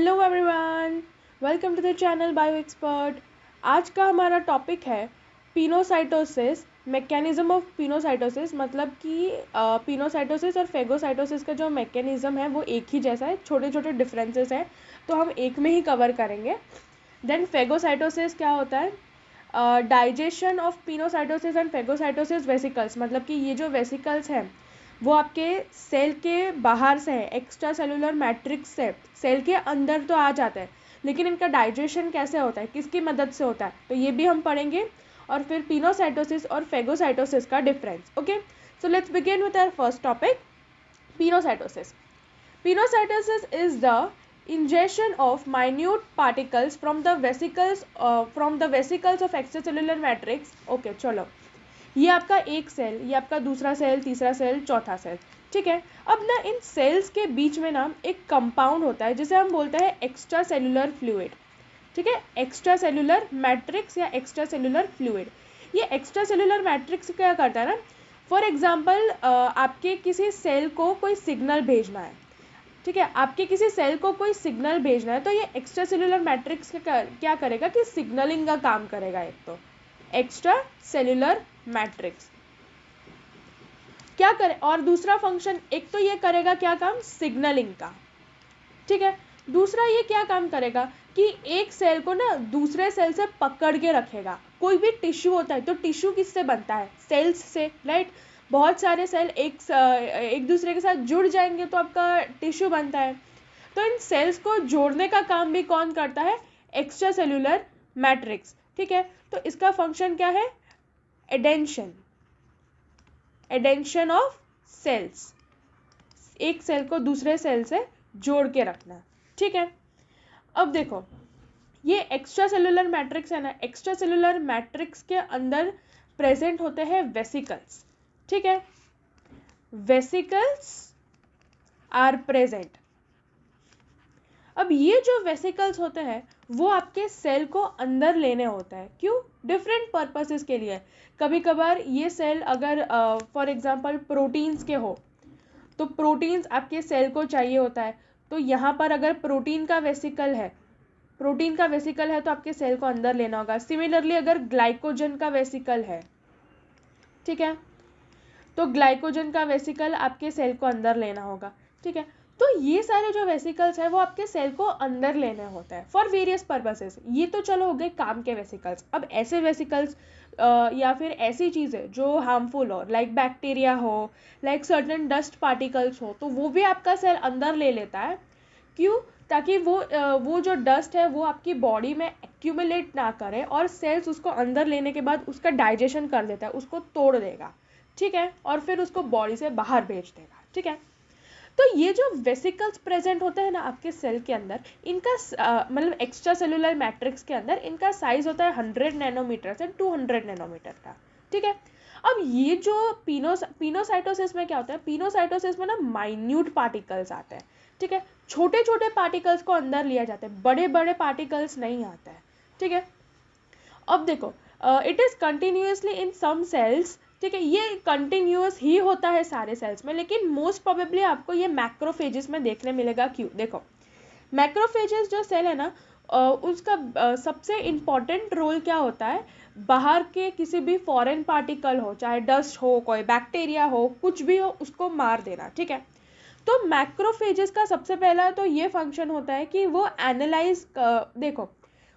Hello everyone, welcome to the channel bio expert. आज का हमारा टॉपिक है पिनोसाइटोसिस, मैकेनिज्म ऑफ पिनोसाइटोसिस। मतलब कि पिनोसाइटोसिस और फेगोसाइटोसिस का जो मैकेनिज्म है वो एक ही जैसा है, छोटे छोटे डिफरेंसेस हैं, तो हम एक में ही कवर करेंगे। देन फेगोसाइटोसिस क्या होता है? Digestion of pinocytosis and phagocytosis vesicles. मतलब कि ये जो वेसिकल्स हैं वो आपके सेल के बाहर से है, एक्स्ट्रा सेलुलर मैट्रिक्स से सेल के अंदर तो आ जाता है, लेकिन इनका डाइजेशन कैसे होता है, किसकी मदद से होता है, तो ये भी हम पढ़ेंगे। और फिर पिनोसाइटोसिस और फेगोसाइटोसिस का difference. Okay, so let's begin with our first topic, pinocytosis. Pinocytosis is the ingestion of minute particles from the vesicles of extracellular matrix. Okay, चलो, ये आपका एक सेल, ये आपका दूसरा सेल, तीसरा सेल, चौथा सेल, ठीक है। अब ना इन सेल्स के बीच में ना एक कंपाउंड होता है जिसे हम बोलते हैं एक्स्ट्रा सेलुलर फ्लूइड, ठीक है। एक्स्ट्रा सेलुलर मैट्रिक्स या एक्स्ट्रा सेलुलर फ्लूइड। ये एक्स्ट्रा सेलुलर मैट्रिक्स क्या करता है ना, फॉर एग्जाम्पल आपके किसी सेल को कोई सिग्नल भेजना है, ठीक है, आपके किसी सेल को कोई सिग्नल भेजना है, तो ये एक्स्ट्रा सेलुलर मैट्रिक्स क्या करेगा कि सिग्नलिंग का काम करेगा। एक तो एक्स्ट्रा सेलुलर मैट्रिक्स क्या करे, और दूसरा फंक्शन, एक तो ये करेगा क्या काम, सिग्नलिंग का, ठीक है। दूसरा ये क्या काम करेगा कि एक सेल को ना दूसरे सेल से पकड़ के रखेगा। कोई भी टिश्यू होता है तो टिश्यू किससे बनता है, सेल्स से, राइट। बहुत सारे सेल एक दूसरे के साथ जुड़ जाएंगे तो आपका टिश्यू बनता है। तो इन सेल्स को जोड़ने का काम भी कौन करता है, एक्स्ट्रा सेलुलर मैट्रिक्स, ठीक है। तो इसका फंक्शन क्या है, एडेंशन, एडेंशन ऑफ सेल्स, एक सेल को दूसरे सेल से जोड़ के रखना, ठीक है। अब देखो, ये एक्स्ट्रा सेलुलर मैट्रिक्स है ना, एक्स्ट्रा सेलुलर मैट्रिक्स के अंदर प्रेजेंट होते हैं वेसिकल्स, ठीक है। Vesicles are present. अब ये जो वेसिकल्स होते हैं वो आपके सेल को अंदर लेने होता है, क्यों, डिफरेंट पर्पसेस के लिए। कभी कभार ये सेल अगर फॉर एग्जांपल प्रोटीन्स के हो तो प्रोटीन्स आपके सेल को चाहिए होता है, तो यहाँ पर अगर प्रोटीन का वेसिकल है, प्रोटीन का वेसिकल है तो आपके सेल को अंदर लेना होगा। सिमिलरली अगर ग्लाइकोजन का वेसिकल है, ठीक है, तो ग्लाइकोजन का वेसिकल आपके सेल को अंदर लेना होगा, ठीक है। तो ये सारे जो वेसिकल्स है वो आपके सेल को अंदर लेने होता है फॉर वेरियस पर्पसेस। ये तो चलो हो गए काम के वेसिकल्स। अब ऐसे वेसिकल्स या फिर ऐसी चीज़ें जो हार्मफुल हो, लाइक बैक्टीरिया हो, लाइक सर्टेन डस्ट पार्टिकल्स हो, तो वो भी आपका सेल अंदर ले लेता है, क्यों, ताकि वो जो डस्ट है वो आपकी बॉडी में एक्यूमुलेट ना करे और सेल्स उसको अंदर लेने के बाद उसका डाइजेशन कर देता है, उसको तोड़ देगा, ठीक है, और फिर उसको बॉडी से बाहर भेज देगा, ठीक है। तो ये जो वेसिकल्स प्रेजेंट होते हैं ना आपके सेल के अंदर, इनका मतलब एक्स्ट्रा सेलुलर मैट्रिक्स के अंदर इनका साइज होता है 100 नैनोमीटर से 200 नैनोमीटर का, ठीक है। अब ये जो पिनोसाइटोसिस में क्या होता है, पिनोसाइटोसिस में ना माइन्यूट पार्टिकल्स आते हैं, ठीक है, छोटे छोटे पार्टिकल्स को अंदर लिया जाता है, बड़े बड़े पार्टिकल्स नहीं आते हैं, ठीक है। अब देखो, it is continuously in some cells, ठीक है, ये कंटिन्यूअस ही होता है सारे सेल्स में, लेकिन मोस्ट प्रोबेबली आपको ये मैक्रोफेजेस में देखने मिलेगा। क्यों, देखो, मैक्रोफेजेस जो सेल है ना, उसका सबसे इम्पॉर्टेंट रोल क्या होता है, बाहर के किसी भी फॉरेन पार्टिकल हो, चाहे डस्ट हो, कोई बैक्टीरिया हो, कुछ भी हो, उसको मार देना, ठीक है। तो मैक्रोफेजेस का सबसे पहला तो ये फंक्शन होता है कि वो एनालाइज, देखो,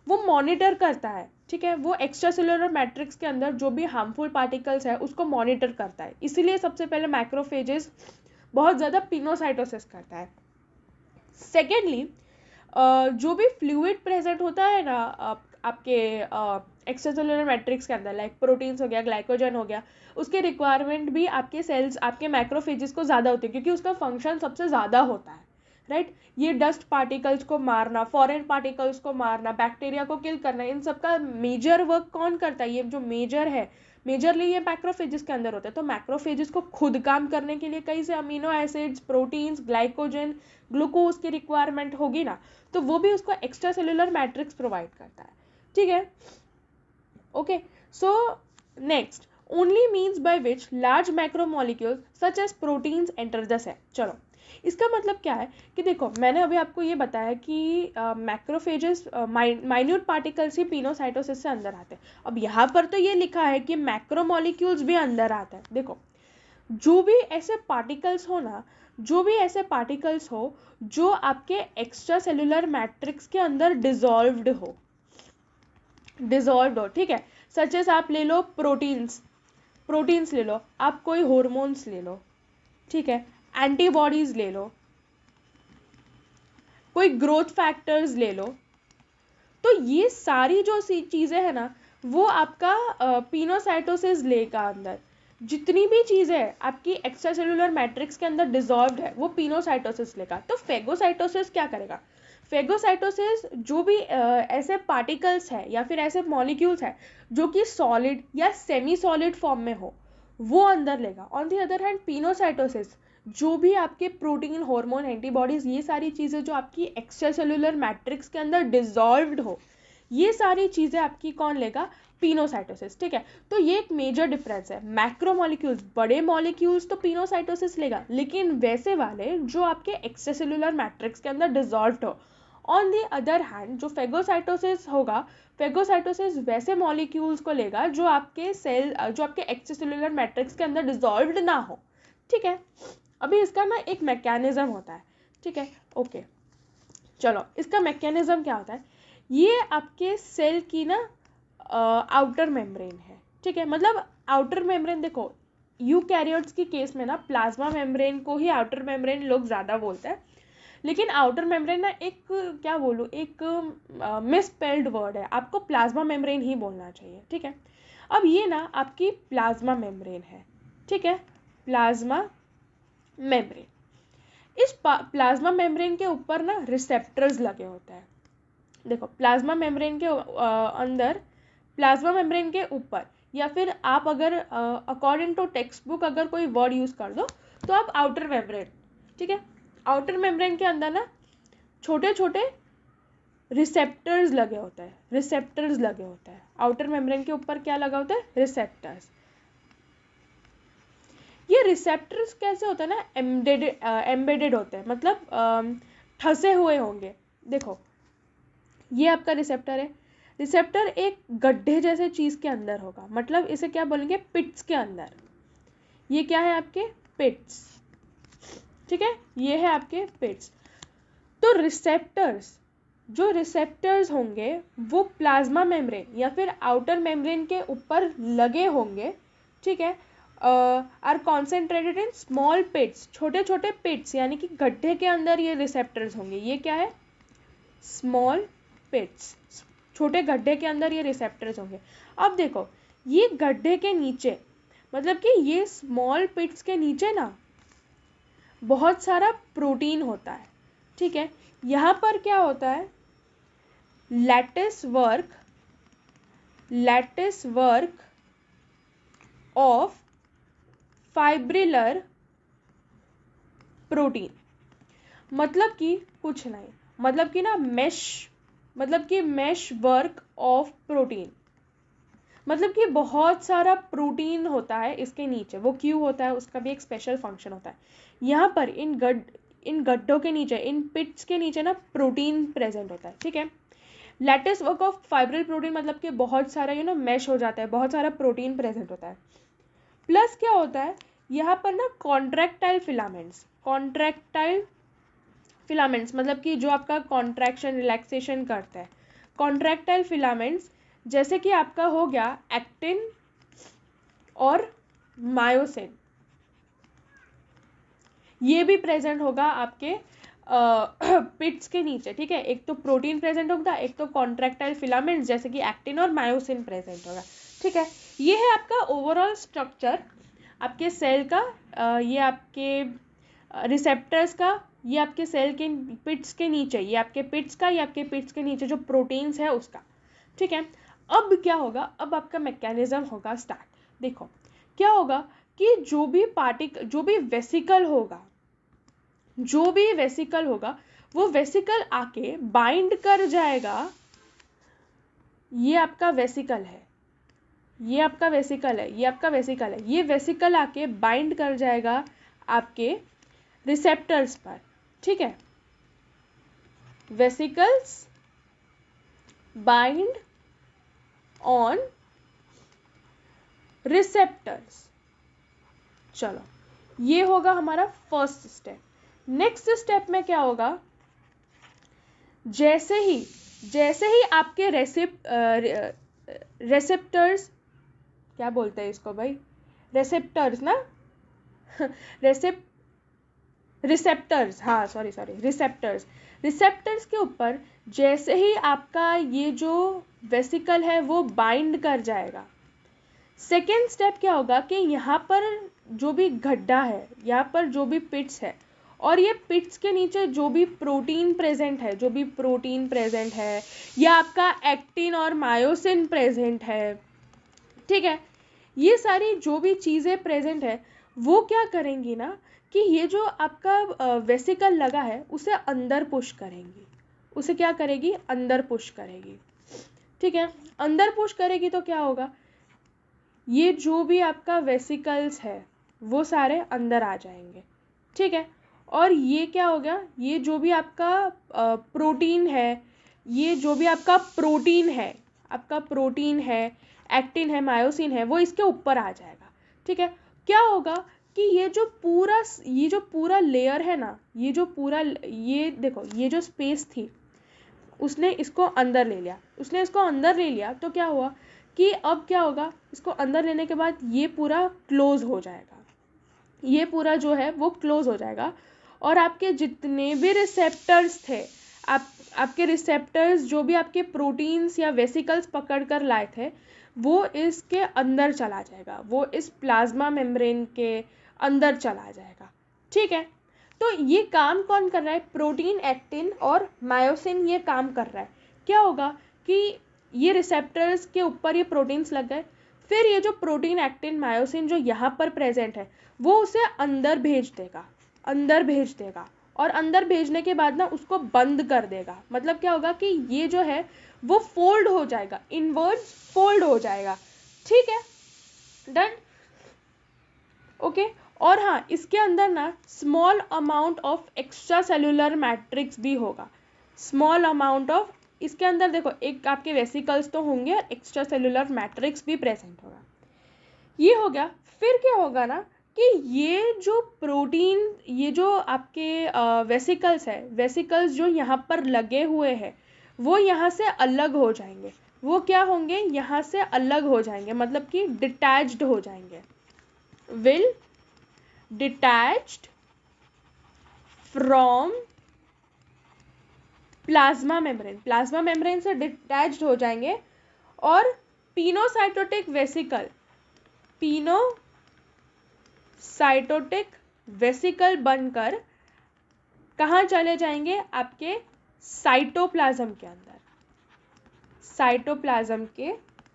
वो मॉनिटर करता है, ठीक है, वो एक्स्ट्रा सेलुलर मैट्रिक्स के अंदर जो भी हार्मफुल पार्टिकल्स है उसको मॉनिटर करता है, इसीलिए सबसे पहले मैक्रोफेजेस बहुत ज़्यादा पिनोसाइटोसिस करता है। सेकेंडली, जो भी फ्लूइड प्रेजेंट होता है ना आपके एक्स्ट्रा सेलुलर मैट्रिक्स के अंदर, लाइक प्रोटीन्स हो गया, ग्लाइकोजन हो गया, उसके रिक्वायरमेंट भी आपके सेल्स, आपके मैक्रोफेजेस को ज़्यादा होती है, क्योंकि उसका फंक्शन सबसे ज़्यादा होता है, राइट। ये डस्ट पार्टिकल्स को मारना, फॉरेन पार्टिकल्स को मारना, बैक्टीरिया को किल करना, इन सब का मेजर वर्क कौन करता है, ये जो मेजर है, मेजरली ये मैक्रोफेजेस के अंदर होता है। तो मैक्रोफेजेस को खुद काम करने के लिए कई से amino acids, proteins, glycogen, glucose की रिक्वायरमेंट होगी ना, तो वो भी उसको एक्स्ट्रा सेलुलर मैट्रिक्स प्रोवाइड करता है, ठीक है। Okay, so next, only means by which large macromolecules such as proteins enter the cell. चलो, इसका मतलब क्या है कि देखो मैंने अभी आपको ये बताया कि मैक्रोफेजेस माइन्यूट पार्टिकल्स ही पिनोसाइटोसिस से अंदर आते हैं। अब यहाँ पर तो ये लिखा है कि मैक्रोमोलिक्यूल्स भी अंदर आते हैं। देखो जो भी ऐसे पार्टिकल्स हो ना, जो भी ऐसे पार्टिकल्स हो जो आपके एक्स्ट्रा सेलुलर मैट्रिक्स के अंदर डिजॉल्व्ड हो, ठीक है। सच एस आप ले लो प्रोटीन्स ले लो, आप कोई हॉर्मोन्स ले लो, ठीक है, एंटीबॉडीज ले लो, कोई ग्रोथ फैक्टर्स ले लो, तो ये सारी जो सी चीज़ें हैं ना वो आपका पिनोसाइटोसिस लेगा अंदर। जितनी भी चीज़ें हैं आपकी एक्स्ट्रा सेलुलर मैट्रिक्स के अंदर डिजॉल्व्ड है वो पिनोसाइटोसिस लेगा। तो फेगोसाइटोसिस क्या करेगा? फेगोसाइटोसिस जो भी ऐसे पार्टिकल्स है या फिर ऐसे मॉलिक्यूल्स है जो कि सॉलिड या सेमी सॉलिड फॉर्म में हो वो अंदर लेगा। On the other hand pinocytosis जो भी आपके प्रोटीन, हार्मोन, एंटीबॉडीज, ये सारी चीज़ें जो आपकी एक्स्ट्रा सेलुलर मैट्रिक्स के अंदर डिजॉल्व्ड हो, ये सारी चीज़ें आपकी कौन लेगा? पिनोसाइटोसिस, ठीक है। तो ये एक मेजर डिफरेंस है। मैक्रोमोलिक्यूल्स, बड़े मॉलिक्यूल्स तो पिनोसाइटोसिस लेगा, लेकिन वैसे वाले जो आपके एक्स्ट्रा सेलुलर मैट्रिक्स के अंदर डिजॉल्व्ड हो। ऑन दी अदर हैंड जो फेगोसाइटोसिस होगा, फेगोसाइटोसिस वैसे मॉलिक्यूल्स को लेगा जो आपके सेल, जो आपके एक्स्ट्रा सेलुलर मैट्रिक्स के अंदर डिजॉल्व्ड ना हो, ठीक है। अभी इसका ना एक मैकेनिज्म होता है, ठीक है, ओके। चलो इसका मैकेनिज्म क्या होता है? ये आपके सेल की ना आउटर मेम्ब्रेन है, ठीक है। मतलब आउटर मेम्ब्रेन, देखो यूकैरियोट्स की केस में ना प्लाज्मा मेम्ब्रेन को ही आउटर मेम्ब्रेन लोग ज़्यादा बोलते हैं, लेकिन आउटर मेम्ब्रेन ना एक, क्या बोलूँ, एक मिसस्पेल्ड वर्ड है, आपको प्लाज्मा मेम्ब्रेन ही बोलना चाहिए, ठीक है। अब ये ना आपकी प्लाज्मा मेम्ब्रेन है, ठीक है, प्लाज्मा मेम्ब्रेन। इस प्लाज्मा मेम्ब्रेन के ऊपर ना रिसेप्टर्स लगे होते हैं। देखो प्लाज्मा मेम्ब्रेन के अंदर, प्लाज्मा मेम्ब्रेन के ऊपर, या फिर आप अगर अकॉर्डिंग टू टेक्स्ट बुक अगर कोई वर्ड यूज कर दो तो आप आउटर मेम्ब्रेन, ठीक है, आउटर मेम्ब्रेन के अंदर ना छोटे छोटे रिसेप्टर्स लगे होते हैं, रिसेप्टर्स लगे होते हैं। आउटर मेम्ब्रेन के ऊपर क्या लगा होता है? रिसेप्टर्स। ये रिसेप्टर्स कैसे होते हैं ना, एम्बेडेड होते हैं, मतलब ठसे हुए होंगे। देखो ये आपका रिसेप्टर है, रिसेप्टर एक गड्ढे जैसे चीज के अंदर होगा, मतलब इसे क्या बोलेंगे? पिट्स के अंदर। ये क्या है? आपके पिट्स, ठीक है, ये है आपके पिट्स। तो रिसेप्टर्स, जो रिसेप्टर्स होंगे वो प्लाज्मा मेम्ब्रेन या फिर आउटर मेम्ब्रेन के ऊपर लगे होंगे, ठीक है, आर कॉन्सेंट्रेटेड इन स्मॉल पिट्स, छोटे छोटे पिट्स, यानी कि गड्ढे के अंदर ये रिसेप्टर्स होंगे। ये क्या है? स्मॉल पिट्स, छोटे गड्ढे के अंदर ये रिसेप्टर्स होंगे। अब देखो ये गड्ढे के नीचे, मतलब कि ये स्मॉल पिट्स के नीचे ना बहुत सारा प्रोटीन होता है, ठीक है। यहाँ पर क्या होता है? Lattice work of fibrillar protein, मतलब कि कुछ नहीं, मतलब कि ना मेश वर्क ऑफ प्रोटीन, मतलब कि बहुत सारा प्रोटीन होता है इसके नीचे। वो क्यों होता है? उसका भी एक स्पेशल फंक्शन होता है। यहाँ पर इन गड्ढों के नीचे, इन पिट्स के नीचे ना प्रोटीन प्रेजेंट होता है, ठीक है। Lattice work of fibril protein मतलब कि बहुत सारा मैश हो जाता है, बहुत सारा प्रोटीन प्रेजेंट होता है। प्लस क्या होता है यहाँ पर ना? कॉन्ट्रैक्टाइल फिलामेंट्स, मतलब कि जो आपका कॉन्ट्रैक्शन रिलैक्सेशन करता है, कॉन्ट्रैक्टाइल फिलामेंट्स, जैसे कि आपका हो गया एक्टिन और मायोसिन, ये भी प्रेजेंट होगा आपके पिट्स के नीचे, ठीक है। एक तो प्रोटीन प्रेजेंट होगा, एक तो कॉन्ट्रैक्टाइल फिलामेंट्स जैसे कि एक्टिन और मायोसिन प्रेजेंट होगा, ठीक है। ये है आपका ओवरऑल स्ट्रक्चर आपके सेल का, ये आपके रिसेप्टर्स का, ये आपके सेल के पिट्स के नीचे, ये आपके पिट्स का, ये आपके पिट्स के नीचे जो प्रोटीन्स है उसका, ठीक है। अब क्या होगा? अब आपका मैकेनिज्म होगा स्टार्ट। देखो क्या होगा कि जो भी वेसिकल होगा वो वेसिकल आके बाइंड कर जाएगा। ये आपका वेसिकल है, ये वेसिकल आके बाइंड कर जाएगा आपके रिसेप्टर्स पर, ठीक है। Vesicles bind on receptors. चलो, ये होगा हमारा फर्स्ट स्टेप। नेक्स्ट स्टेप में क्या होगा, जैसे ही आपके रेसेप्टर्स, क्या बोलते हैं इसको भाई, रेसेप्टर्स ना रिसेप्टर्स, हाँ सॉरी रिसेप्टर्स के ऊपर जैसे ही आपका ये जो वेसिकल है वो बाइंड कर जाएगा, सेकेंड स्टेप क्या होगा कि यहाँ पर जो भी गड्ढा है, यहाँ पर जो भी पिट्स है, और ये पिट्स के नीचे जो भी प्रोटीन प्रेजेंट है या आपका एक्टिन और मायोसिन प्रेजेंट है, ठीक है, ये सारी जो भी चीज़ें प्रेजेंट है वो क्या करेंगी ना कि ये जो आपका वेसिकल लगा है उसे अंदर पुश करेंगी। उसे क्या करेगी, अंदर पुश करेगी, ठीक है। अंदर पुश करेगी तो क्या होगा, ये जो भी आपका वेसिकल्स है वो सारे अंदर आ जाएंगे, ठीक है। और ये क्या हो गया, ये जो भी आपका प्रोटीन है, ये जो भी आपका प्रोटीन है, एक्टिन है, मायोसिन है, वो इसके ऊपर आ जाएगा, ठीक है। क्या होगा कि ये जो पूरा लेयर है ना, ये देखो, ये जो स्पेस थी उसने इसको अंदर ले लिया, तो क्या हुआ कि अब क्या होगा, इसको अंदर लेने के बाद ये पूरा क्लोज हो जाएगा, ये पूरा जो है वो क्लोज हो जाएगा, और आपके जितने भी रिसेप्टर्स थे, आपके रिसेप्टर्स जो भी आपके प्रोटीन्स या वेसिकल्स पकड़ कर लाए थे, वो इसके अंदर चला जाएगा, वो इस प्लाज्मा मेम्ब्रेन के अंदर चला जाएगा, ठीक है। तो ये काम कौन कर रहा है, प्रोटीन, एक्टिन और मायोसिन ये काम कर रहा है। क्या होगा कि ये रिसेप्टर्स के ऊपर ये प्रोटीन्स लग गए, फिर ये जो प्रोटीन, एक्टिन, मायोसिन जो यहाँ पर प्रेजेंट है वो उसे अंदर भेज देगा, और अंदर भेजने के बाद ना उसको बंद कर देगा। मतलब क्या होगा कि ये जो है वो फोल्ड हो जाएगा, इनवर्ड फोल्ड हो जाएगा, ठीक है, डन, ओके। और हाँ, इसके अंदर ना small amount of extra cellular matrix भी होगा, स्मॉल अमाउंट ऑफ, इसके अंदर देखो एक आपके वेसिकल्स तो होंगे और एक्स्ट्रा सेलुलर मैट्रिक्स भी प्रेजेंट होगा। ये हो गया। फिर क्या होगा ना कि ये जो प्रोटीन, ये जो आपके वेसिकल्स है, वेसिकल्स जो यहाँ पर लगे हुए हैं वो यहाँ से अलग हो जाएंगे। वो क्या होंगे, यहाँ से अलग हो जाएंगे, मतलब कि डिटैच्ड हो जाएंगे, will detached from plasma membrane से डिटैच्ड हो जाएंगे, और पिनोसाइटोटिक वेसिकल बनकर कहाँ चले जाएंगे, आपके साइटोप्लाज्म के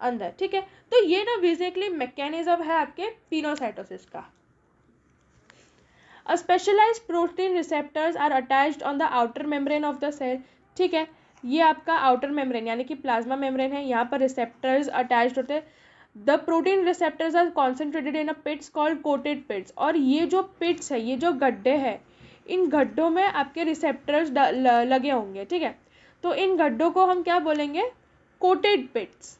अंदर, ठीक है। तो ये ना बेसिकली मैकेनिज्म है आपके पिनोसाइटोसिस का। A specialized protein receptors are attached on the outer membrane of the cell, ठीक है। ये आपका आउटर मेम्ब्रेन यानी कि प्लाज्मा मेम्ब्रेन है, यहाँ पर रिसेप्टर्स अटैच्ड होते हैं। The protein receptors are concentrated in a pits called coated pits, और ये जो पिट्स है, ये जो गड्ढे हैं, इन गड्ढों में आपके रिसेप्टर्स लगे होंगे, ठीक है। तो इन गड्ढों को हम क्या बोलेंगे, कोटेड पिट्स,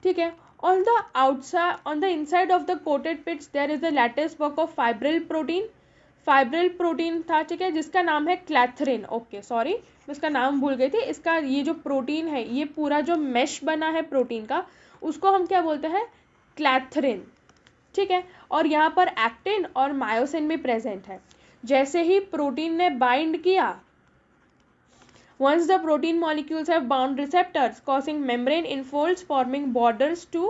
ठीक है। On the inside of the coated pits there is a lattice work of fibril protein था, ठीक है, जिसका नाम है क्लैथरिन। ओके सॉरी, मैं इसका नाम भूल गई थी। इसका ये जो प्रोटीन है, ये पूरा जो मेश बना है प्रोटीन का, उसको हम क्या बोलते हैं, क्लैथरिन, ठीक है। और यहाँ पर एक्टिन और मायोसिन भी प्रेजेंट है। जैसे ही प्रोटीन ने बाइंड किया, once the protein molecules have bound receptors causing membrane infolds forming borders to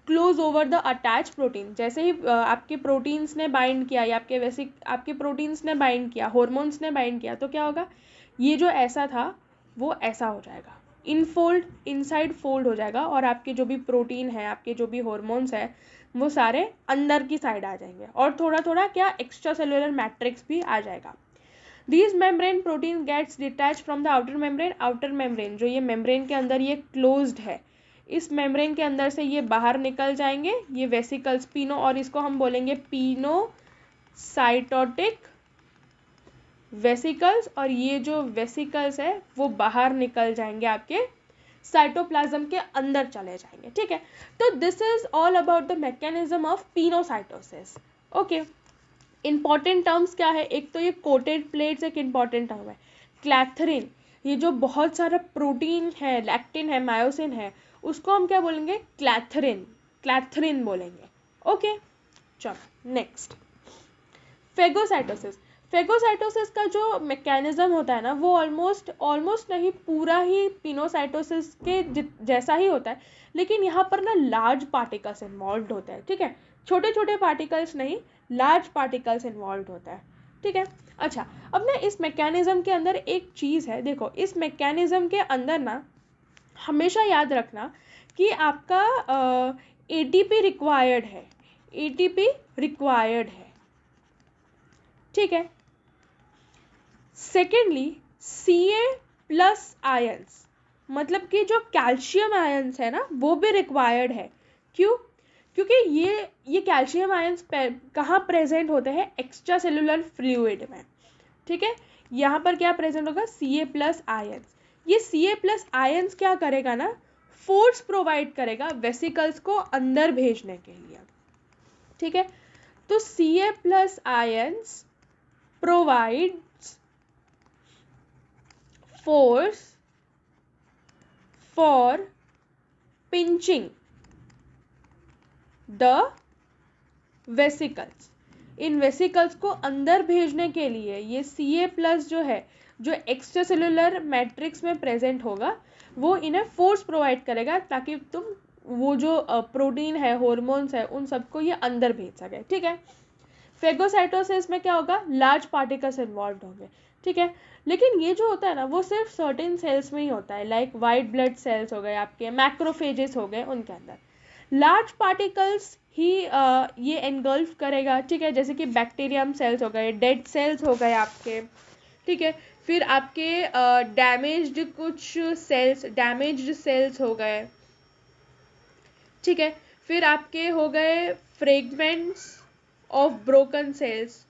close over the attached protein, जैसे ही आपके प्रोटीन्स ने बाइंड किया या आपके प्रोटीन्स ने बाइंड किया, हॉर्मोन्स ने बाइंड किया, तो क्या होगा, ये जो ऐसा था वो ऐसा हो जाएगा, इनफोल्ड, इनसाइड फोल्ड हो जाएगा, और आपके जो भी प्रोटीन है, आपके जो भी हॉर्मोन्स है, वो सारे अंदर की साइड आ जाएंगे, और थोड़ा थोड़ा क्या एक्स्ट्रा सेलुलर मैट्रिक्स भी आ जाएगा। These membrane protein gets detached from the outer membrane जो ये membrane के अंदर ये closed है, इस मेम्ब्रेन के अंदर से ये बाहर निकल जाएंगे, ये वेसिकल्स पीनो, और इसको हम बोलेंगे पीनोसाइटोटिक वेसिकल्स, और ये जो वेसिकल्स है वो बाहर निकल जाएंगे, आपके साइटोप्लाज्म के अंदर चले जाएंगे, ठीक है। तो this is all about the mechanism of pinocytosis. Okay, important terms क्या है, एक तो ये कोटेड प्लेट्स एक इंपॉर्टेंट टर्म है। क्लैथरिन, ये जो बहुत सारा प्रोटीन है, लैक्टिन है, मायोसिन है, उसको हम क्या बोलेंगे, क्लैथरिन, क्लैथरिन बोलेंगे। ओके, चलो नेक्स्ट, फेगोसाइटोसिस। फेगोसाइटोसिस का जो मैकेनिज्म होता है ना, वो ऑलमोस्ट नहीं, पूरा ही पिनोसाइटोसिस के जैसा ही होता है, लेकिन यहाँ पर ना लार्ज पार्टिकल्स इन्वॉल्व होते हैं, ठीक है, छोटे छोटे पार्टिकल्स नहीं, लार्ज पार्टिकल्स इन्वॉल्व होता है, ठीक है। अच्छा, अब ना इस मैकेनिज्म के अंदर एक चीज़ है, देखो इस मैकेनिज्म के अंदर ना हमेशा याद रखना कि आपका एटीपी रिक्वायर्ड है, एटीपी रिक्वायर्ड है, ठीक है। सेकेंडली, Ca+ आयंस, मतलब कि जो कैल्शियम आयंस है ना वो भी रिक्वायर्ड है। क्यों? क्योंकि ये कैल्शियम आयंस कहाँ प्रेजेंट होते हैं, एक्स्ट्रा सेलुलर फ्लूइड में, ठीक है। यहाँ पर क्या प्रेजेंट होगा, Ca+ आयंस। ये Ca+ आयंस क्या करेगा ना, फोर्स प्रोवाइड करेगा वेसिकल्स को अंदर भेजने के लिए, ठीक है। तो Ca+ ions provides force for pinching the vesicles। In vesicles को अंदर भेजने के लिए ये Ca+ जो है, जो एक्स्ट्रा सेलुलर मैट्रिक्स में प्रेजेंट होगा, वो इन्हें फोर्स प्रोवाइड करेगा ताकि तुम वो जो प्रोटीन है, हॉर्मोन्स है, उन सबको ये अंदर भेज सके, ठीक है। फेगोसाइटोसिस में क्या होगा, लार्ज पार्टिकल्स इन्वॉल्व होंगे, ठीक है। लेकिन ये जो होता है ना, वो सिर्फ सर्टेन सेल्स में ही होता है, लाइक वाइट ब्लड सेल्स हो गए, आपके मैक्रोफेजेस हो गए, उनके अंदर लार्ज पार्टिकल्स ही ये एनगल्फ करेगा, ठीक है। जैसे कि बैक्टीरियम सेल्स हो गए, डेड सेल्स हो गए आपके, ठीक है। फिर आपके डैमेज्ड कुछ सेल्स, डैमेज्ड सेल्स हो गए, ठीक है। फिर आपके हो गए fragments of broken cells,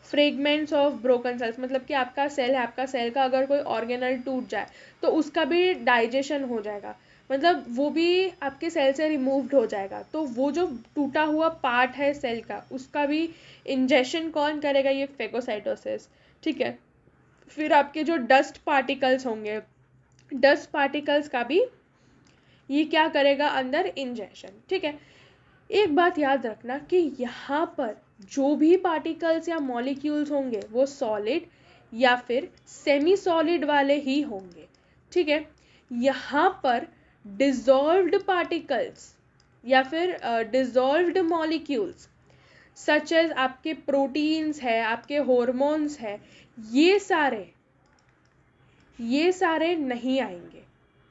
fragments of broken cells, मतलब कि आपका सेल है, आपका सेल का अगर कोई ऑर्गेनल टूट जाए तो उसका भी डाइजेशन हो जाएगा, मतलब वो भी आपके सेल से रिमूव्ड हो जाएगा, तो वो जो टूटा हुआ पार्ट है सेल का, उसका भी इंजेक्शन कौन करेगा, ये फेगोसाइटोसिस, ठीक है। फिर आपके जो डस्ट पार्टिकल्स होंगे, डस्ट पार्टिकल्स का भी ये क्या करेगा, अंदर इंजेक्शन, ठीक है। एक बात याद रखना कि यहाँ पर जो भी पार्टिकल्स या मॉलिक्यूल्स होंगे वो सॉलिड या फिर सेमी सॉलिड वाले ही होंगे, ठीक है। यहाँ पर डिसॉल्व्ड पार्टिकल्स या फिर डिसॉल्व्ड मॉलिक्यूल्स सच एज आपके प्रोटीन्स है, आपके हॉर्मोन्स है, ये सारे नहीं आएंगे,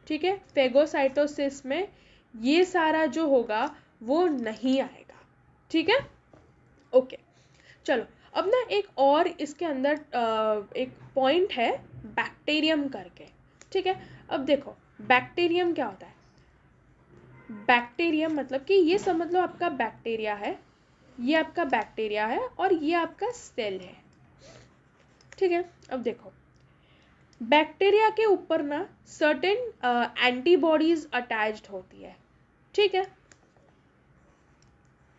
ठीक है। फेगोसाइटोसिस में ये सारा जो होगा वो नहीं आएगा, ठीक है। ओके, चलो अब ना एक और इसके अंदर एक पॉइंट है बैक्टीरियम करके, ठीक है। अब देखो बैक्टीरियम क्या होता है, बैक्टीरियम मतलब कि ये समझ लो आपका बैक्टीरिया है, ये आपका बैक्टीरिया है और ये आपका सेल है, ठीक है। अब देखो बैक्टीरिया के ऊपर ना सर्टेन एंटीबॉडीज अटैच्ड होती है, ठीक है।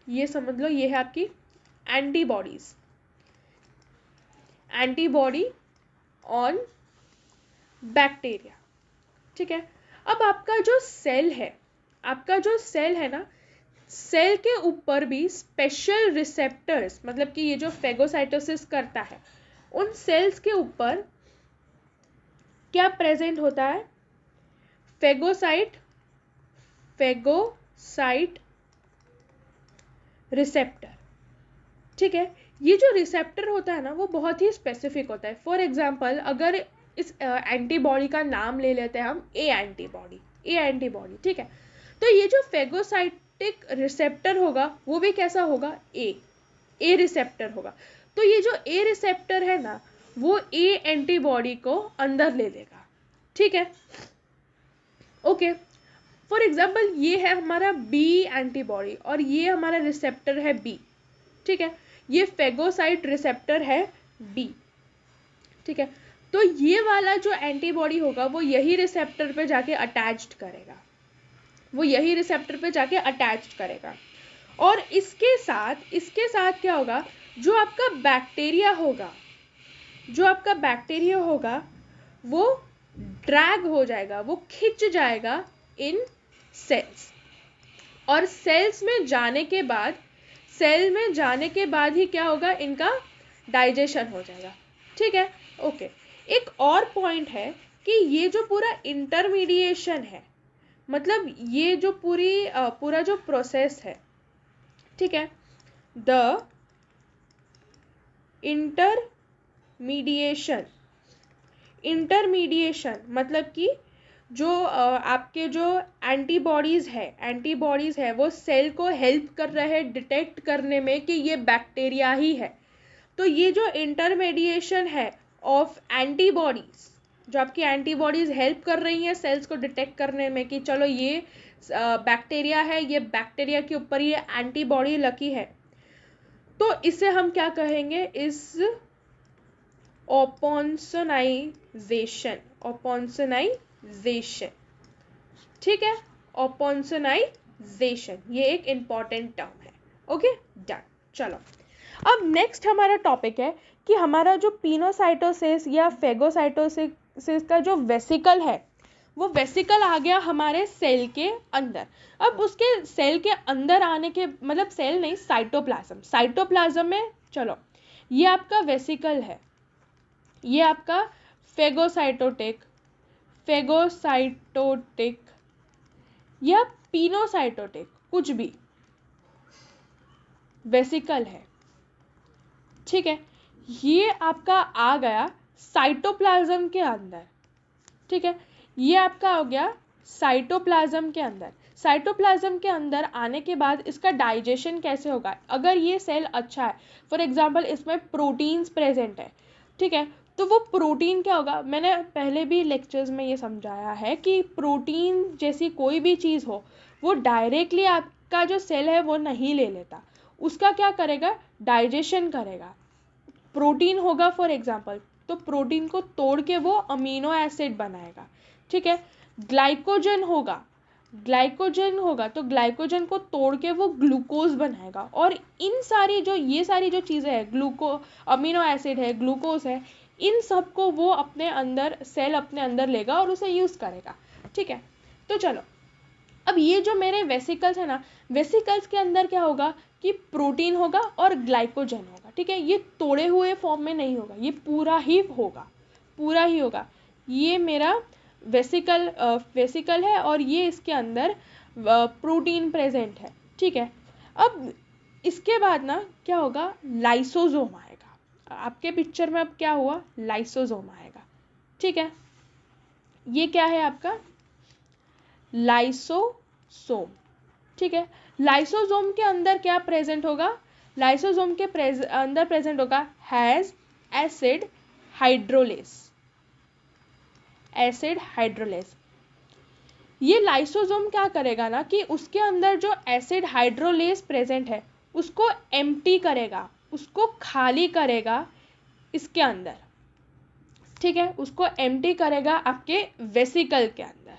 ये समझ लो ये है आपकी एंटीबॉडीज, एंटीबॉडी ऑन बैक्टीरिया, ठीक है। अब आपका जो सेल है ना, सेल के ऊपर भी स्पेशल रिसेप्टर्स, मतलब कि ये जो फेगोसाइटोसिस करता है उन सेल्स के ऊपर क्या प्रेजेंट होता है, फेगोसाइट रिसेप्टर, ठीक है। ये जो रिसेप्टर होता है ना वो बहुत ही स्पेसिफिक होता है। फॉर एग्जांपल अगर इस एंटीबॉडी का नाम ले लेते हैं हम ए एंटीबॉडी, ठीक है। तो ये जो फेगोसाइटिक रिसेप्टर होगा वो भी कैसा होगा, ए रिसेप्टर होगा। तो ये जो ए रिसेप्टर है ना वो ए एंटीबॉडी को अंदर ले लेगा, ठीक है। ओके, फॉर एग्जाम्पल ये है हमारा बी एंटीबॉडी और ये हमारा रिसेप्टर है बी, ठीक है, ये फेगोसाइट रिसेप्टर है बी, ठीक है। तो ये वाला जो एंटीबॉडी होगा वो यही रिसेप्टर पे जाके अटैच्ड करेगा, वो यही रिसेप्टर पे जाके अटैच्ड करेगा। और इसके साथ क्या होगा, जो आपका बैक्टीरिया होगा, जो आपका बैक्टीरिया होगा वो ड्रैग हो जाएगा, वो खिंच जाएगा इन सेल्स, और सेल्स में जाने के बाद, सेल में जाने के बाद ही क्या होगा, इनका डाइजेशन हो जाएगा, ठीक है, ओके। एक और पॉइंट है कि ये जो पूरा इंटरमीडिएशन है, मतलब ये जो पूरा जो प्रोसेस है, ठीक है, द इंटरमीडिएशन मतलब कि जो आपके जो एंटीबॉडीज़ है वो सेल को हेल्प कर रहे हैं डिटेक्ट करने में कि ये बैक्टीरिया ही है। तो ये जो इंटरमीडिएशन है ऑफ एंटीबॉडीज़, जो आपकी एंटीबॉडीज़ हेल्प कर रही हैं सेल्स को डिटेक्ट करने में कि चलो ये बैक्टीरिया है, ये बैक्टीरिया के ऊपर ये एंटीबॉडी लगी है, तो इसे हम क्या कहेंगे, इस ओपोन्सोनाइजेशन, ठीक है, ओपोन्सोनाइजेशन, ये एक इंपॉर्टेंट टर्म है, ओके डन। चलो अब नेक्स्ट हमारा टॉपिक है कि हमारा जो पिनोसाइटोसिस या फेगोसाइटोसिस का जो वेसिकल है, वो वेसिकल आ गया हमारे सेल के अंदर। अब उसके सेल के अंदर आने के मतलब सेल नहीं, साइटोप्लाज्म में, चलो ये आपका वेसिकल है, ये आपका फेगोसाइटोटिक या पिनोसाइटोटिक कुछ भी वेसिकल है, ठीक है, ये आपका आ गया साइटोप्लाज्म के अंदर, ठीक है, ये आपका हो गया साइटोप्लाज्म के अंदर। साइटोप्लाज्म के अंदर आने के बाद इसका डाइजेशन कैसे होगा, अगर ये सेल अच्छा है, फॉर एग्जांपल इसमें प्रोटीन्स प्रेजेंट है, ठीक है, तो वो प्रोटीन क्या होगा, मैंने पहले भी लेक्चर्स में ये समझाया है कि प्रोटीन जैसी कोई भी चीज़ हो वो डायरेक्टली आपका जो सेल है वो नहीं ले लेता, उसका क्या करेगा, डाइजेशन करेगा। प्रोटीन होगा फॉर एग्जांपल, तो प्रोटीन को तोड़ के वो अमीनो एसिड बनाएगा, ठीक है। ग्लाइकोजन होगा तो ग्लाइकोजन को तोड़ के वो ग्लूकोज बनाएगा, और इन सारी जो ये सारी जो चीज़ें हैं, अमीनो एसिड है, ग्लूकोज है, इन सब को वो अपने अंदर सेल अपने अंदर लेगा और उसे यूज़ करेगा, ठीक है। तो चलो अब ये जो मेरे वेसिकल्स है ना, वेसिकल्स के अंदर क्या होगा कि प्रोटीन होगा और ग्लाइकोजन होगा, ठीक है, ये तोड़े हुए फॉर्म में नहीं होगा, ये पूरा ही होगा। ये मेरा वेसिकल है और ये इसके अंदर प्रोटीन प्रेजेंट है, ठीक है। अब इसके बाद ना क्या होगा, लाइसोसोम आएगा आपके पिक्चर में। अब क्या हुआ, लाइसोसोम आएगा, ठीक है, ये क्या है आपका लाइसोसोम, ठीक है। लाइसोसोम के अंदर क्या प्रेजेंट होगा, लाइसोसोम के अंदर प्रेजेंट होगा हैज एसिड हाइड्रोलेस। ये लाइसोसोम क्या करेगा ना कि उसके अंदर जो एसिड हाइड्रोलेस प्रेजेंट है उसको एम्प्टी करेगा, उसको खाली करेगा इसके अंदर, ठीक है, उसको एम्प्टी करेगा आपके वेसिकल के अंदर,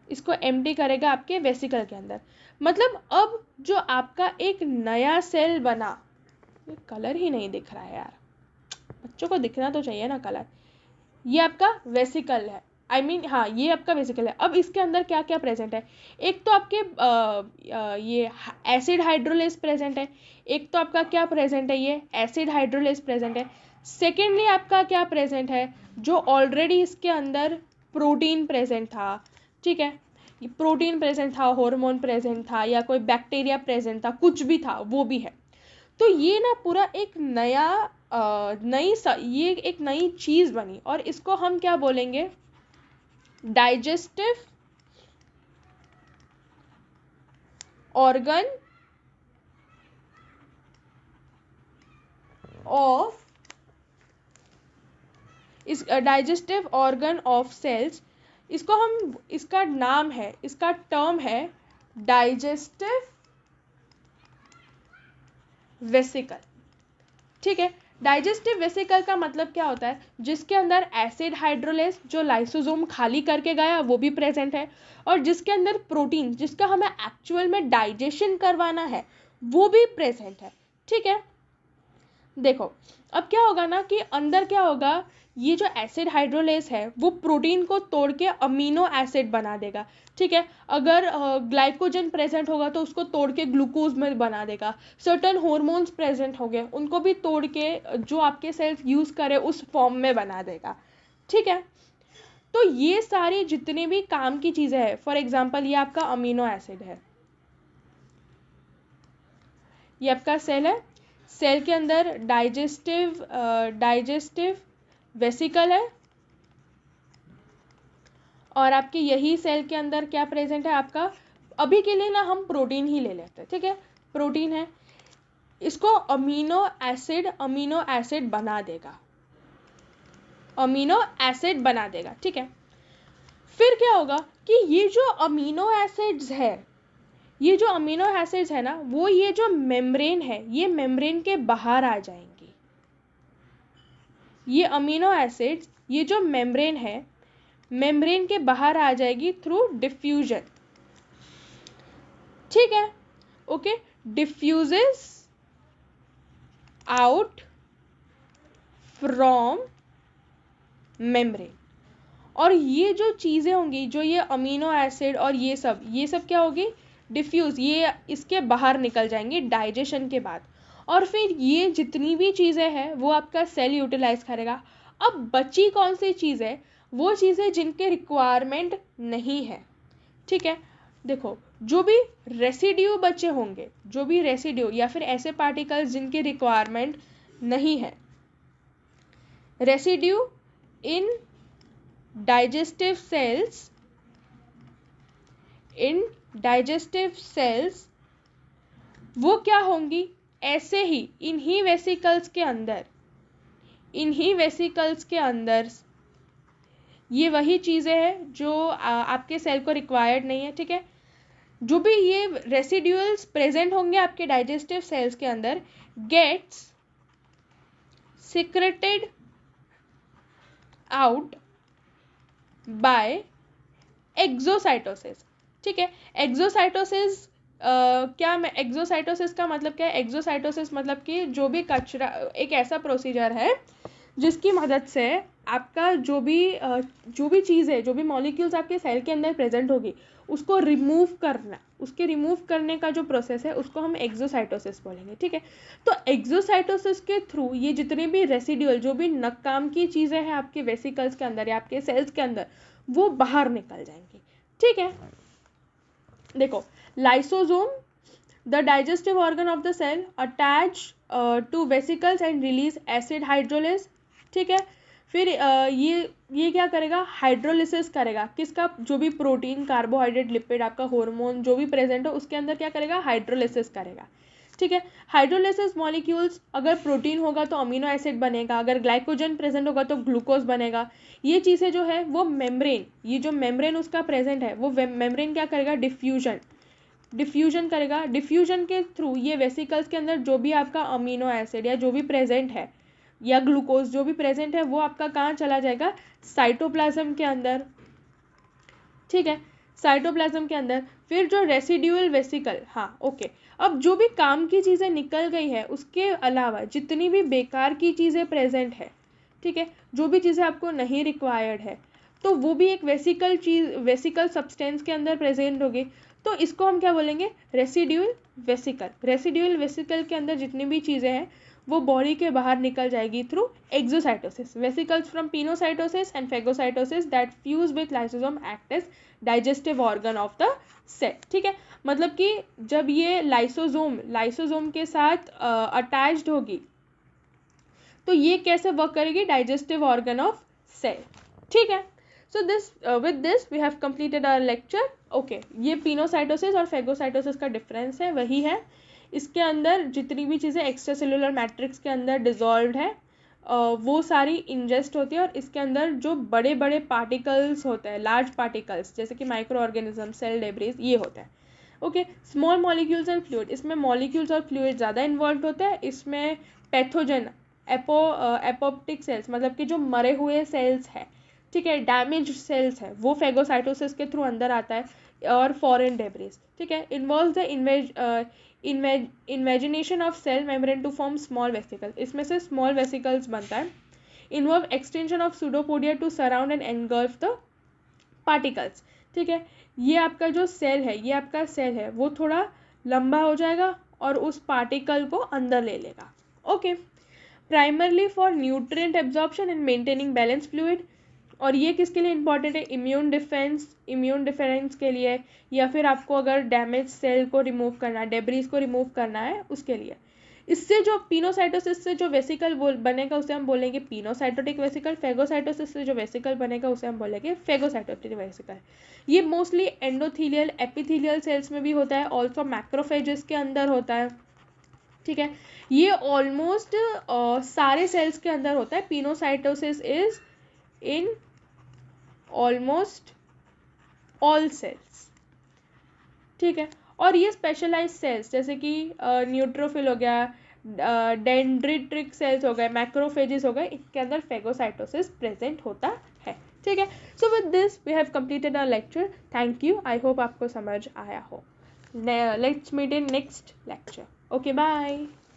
इसको एम्प्टी करेगा आपके वेसिकल के अंदर। मतलब अब जो आपका एक नया सेल बना, ये कलर ही नहीं दिख रहा है यार, बच्चों को दिखना तो चाहिए ना कलर, ये आपका वेसिकल है, हाँ ये आपका वेसिकल है। अब इसके अंदर क्या क्या प्रेजेंट है, एक तो आपके ये एसिड हाइड्रोलेस प्रेजेंट है, एक तो आपका क्या प्रेजेंट है, ये एसिड हाइड्रोलेस प्रेजेंट है। सेकेंडली आपका क्या प्रेजेंट है, जो ऑलरेडी इसके अंदर प्रोटीन प्रेजेंट था, ठीक है, प्रोटीन प्रेजेंट था, हार्मोन प्रेजेंट था, या कोई बैक्टीरिया प्रेजेंट था, कुछ भी था वो भी है। तो ये ना पूरा एक ये एक नई चीज बनी, और इसको हम क्या बोलेंगे, डाइजेस्टिव ऑर्गन ऑफ सेल्स, इसको हम, इसका नाम है, इसका टर्म है डाइजेस्टिव वेसिकल। ठीक है, डाइजेस्टिव वेसिकल का मतलब क्या होता है, जिसके अंदर एसिड हाइड्रोलेस जो लाइसोसोम खाली करके गया वो भी प्रेजेंट है, और जिसके अंदर प्रोटीन जिसका हमें एक्चुअल में डाइजेशन करवाना है वो भी प्रेजेंट है। ठीक है, देखो अब क्या होगा ना कि अंदर क्या होगा, ये जो एसिड हाइड्रोलेस है वो प्रोटीन को तोड़ के अमीनो एसिड बना देगा। ठीक है, अगर ग्लाइकोजन प्रेजेंट होगा तो उसको तोड़ के ग्लूकोज में बना देगा। सर्टन हार्मोन्स प्रेजेंट हो गए, उनको भी तोड़ के जो आपके सेल्स यूज करे उस फॉर्म में बना देगा। ठीक है, तो ये सारी जितनी भी काम की चीजें हैं, फॉर एग्जाम्पल ये आपका अमीनो एसिड है, ये आपका सेल है, सेल के अंदर डाइजेस्टिव वेसिकल है, और आपके यही सेल के अंदर क्या प्रेजेंट है आपका, अभी के लिए ना हम प्रोटीन ही ले लेते हैं। ठीक है, प्रोटीन है, इसको अमीनो एसिड बना देगा, अमीनो एसिड बना देगा। ठीक है, फिर क्या होगा कि ये जो अमीनो एसिड्स है, ये जो अमीनो एसिड्स है ना, वो ये जो मेम्ब्रेन है, ये मेम्ब्रेन के बाहर आ जाएंगी। ये अमीनो एसिड्स, ये जो मेम्ब्रेन है, मेम्ब्रेन के बाहर आ जाएगी थ्रू डिफ्यूजन। ठीक है, okay, diffuses out from membrane. और ये जो चीजें होंगी, जो ये अमीनो एसिड और ये सब क्या होगी, डिफ्यूज, ये इसके बाहर निकल जाएंगी डाइजेशन के बाद, और फिर ये जितनी भी चीजें हैं वो आपका सेल यूटिलाइज करेगा। अब बची कौन सी चीज है, वो चीजें जिनके रिक्वायरमेंट नहीं है। ठीक है, देखो जो भी रेसिड्यू बचे होंगे, जो भी रेसिड्यू या फिर ऐसे पार्टिकल्स जिनकी रिक्वायरमेंट नहीं है, रेसिड्यू इन डाइजेस्टिव सेल्स, वो क्या होंगी, ऐसे ही इन्हीं वेसिकल्स के अंदर ये वही चीजें हैं जो आपके सेल को रिक्वायर्ड नहीं है। ठीक है, जो भी ये रेसिड्यूल्स प्रेजेंट होंगे आपके डाइजेस्टिव सेल्स के अंदर, gets secreted out by exocytosis. ठीक है, एक्सोसाइटोसिस एक्सोसाइटोसिस का मतलब क्या है, एक्सोसाइटोसिस मतलब कि जो भी कचरा, एक ऐसा प्रोसीजर है जिसकी मदद से आपका जो भी चीज़ है, जो भी मॉलिक्यूल्स आपके सेल के अंदर प्रेजेंट होगी, उसको रिमूव करना, उसके रिमूव करने का जो प्रोसेस है उसको हम एक्सोसाइटोसिस बोलेंगे। ठीक है, तो एक्सोसाइटोसिस के थ्रू ये जितने भी रेसिड्यूल, जो भी नकाम की चीज़ें हैं आपके वेसिकल्स के अंदर या आपके सेल्स के अंदर, वो बाहर निकल जाएंगी। ठीक है, देखो lysosome, the digestive organ of the cell, attach to vesicles and release acid hydrolase. ठीक है, फिर ये क्या करेगा, हाइड्रोलिसिस करेगा, किसका, जो भी प्रोटीन, कार्बोहाइड्रेट, लिपिड, आपका हार्मोन जो भी प्रेजेंट हो उसके अंदर क्या करेगा, हाइड्रोलिसिस करेगा। ठीक है, हाइड्रोलिसिस मॉलिक्यूल्स, अगर प्रोटीन होगा तो अमीनो एसिड बनेगा, अगर ग्लाइकोजन प्रेजेंट होगा तो ग्लूकोज बनेगा। ये चीज़ें जो है वो मेम्ब्रेन, ये जो मेम्ब्रेन उसका प्रेजेंट है, वो मेम्ब्रेन क्या करेगा, डिफ्यूजन करेगा। डिफ्यूजन के थ्रू ये वेसिकल्स के अंदर जो भी आपका अमीनो एसिड या जो भी प्रेजेंट है, या ग्लूकोज जो भी प्रेजेंट है, वो आपका कहाँ चला जाएगा, साइटोप्लाज्म के अंदर। ठीक है, साइटोप्लाज्म के अंदर। फिर जो रेसिड्यूअल वेसिकल, हाँ ओके, अब जो भी काम की चीज़ें निकल गई है, उसके अलावा जितनी भी बेकार की चीज़ें प्रेजेंट है, ठीक है, जो भी चीज़ें आपको नहीं रिक्वायर्ड है, तो वो भी एक वेसिकल सब्सटेंस के अंदर प्रेजेंट होगी। तो इसको हम क्या बोलेंगे, रेसिड्यूअल वेसिकल। रेसिड्यूअल वेसिकल के अंदर जितनी भी चीज़ें हैं वो बॉडी के बाहर निकल जाएगी through exocytosis. Vesicles from pinocytosis and phagocytosis that fuse with lysosome act as digestive organ of the cell. ठीक है, मतलब कि जब ये लाइसोसोम के साथ अटैच्ड होगी तो ये कैसे वर्क करेगी, डाइजेस्टिव ऑर्गन ऑफ सेल। ठीक है, so with this we have completed our lecture. Okay, ये पिनोसाइटोसिस और फेगोसाइटोसिस का डिफरेंस है, वही है। इसके अंदर जितनी भी चीज़ें एक्स्ट्रा सेलुलर मैट्रिक्स के अंदर डिजॉल्व है, वो सारी इंजेस्ट होती है और इसके अंदर जो बड़े बड़े पार्टिकल्स होते हैं, लार्ज पार्टिकल्स जैसे कि माइक्रो ऑर्गेनिज्म, सेल डेब्रिस, ये होता है. Okay. Small molecules and fluid, इसमें मॉलिक्यूल्स और फ्लूइड ज़्यादा इन्वॉल्व होते हैं. इसमें पैथोजन, एपोप्टिक सेल्स मतलब कि जो मरे हुए सेल्स है, ठीक है, डैमेज सेल्स है, वो फेगोसाइटोसिस के थ्रू अंदर आता है. और फॉरेन डेब्रिस, ठीक है, involve the invagination of cell membrane to form small vesicle, इसमें से स्मॉल वेसिकल्स बनता है. Involve extension of pseudopodia to surround and engulf the particles, ठीक है. ये आपका जो सेल है, ये आपका सेल है वो थोड़ा लंबा हो जाएगा और उस पार्टिकल को अंदर ले लेगा. Okay. Primarily for nutrient absorption and maintaining balance fluid, और ये किसके लिए इंपॉर्टेंट है? इम्यून डिफेंस के लिए, या फिर आपको अगर डैमेज सेल को रिमूव करना है, डेब्रीज को रिमूव करना है, उसके लिए. इससे जो पिनोसाइटोसिस से जो वेसिकल बनेगा उसे हम बोलेंगे पिनोसाइटोटिक वेसिकल. फेगोसाइटोसिस से जो वेसिकल बनेगा उसे हम बोलेंगे फेगोसाइटोटिक वेसिकल. ये मोस्टली एंडोथीलियल, एपिथीलियल सेल्स में भी होता है, ऑल्सो मैक्रोफेजेस के अंदर होता है, ठीक है. ये ऑलमोस्ट सारे सेल्स के अंदर होता है. Pinocytosis is in almost all cells, ठीक है. और ये स्पेशलाइज सेल्स जैसे कि न्यूट्रोफिल हो गया, डेंड्रिट्रिक सेल्स हो गए, मैक्रोफेजेस हो गए, इनके अंदर फेगोसाइटोसिस प्रेजेंट होता है, ठीक है. So with this we have completed our lecture. Thank you. I hope आपको समझ आया हो. Let's meet in next lecture. Okay, bye.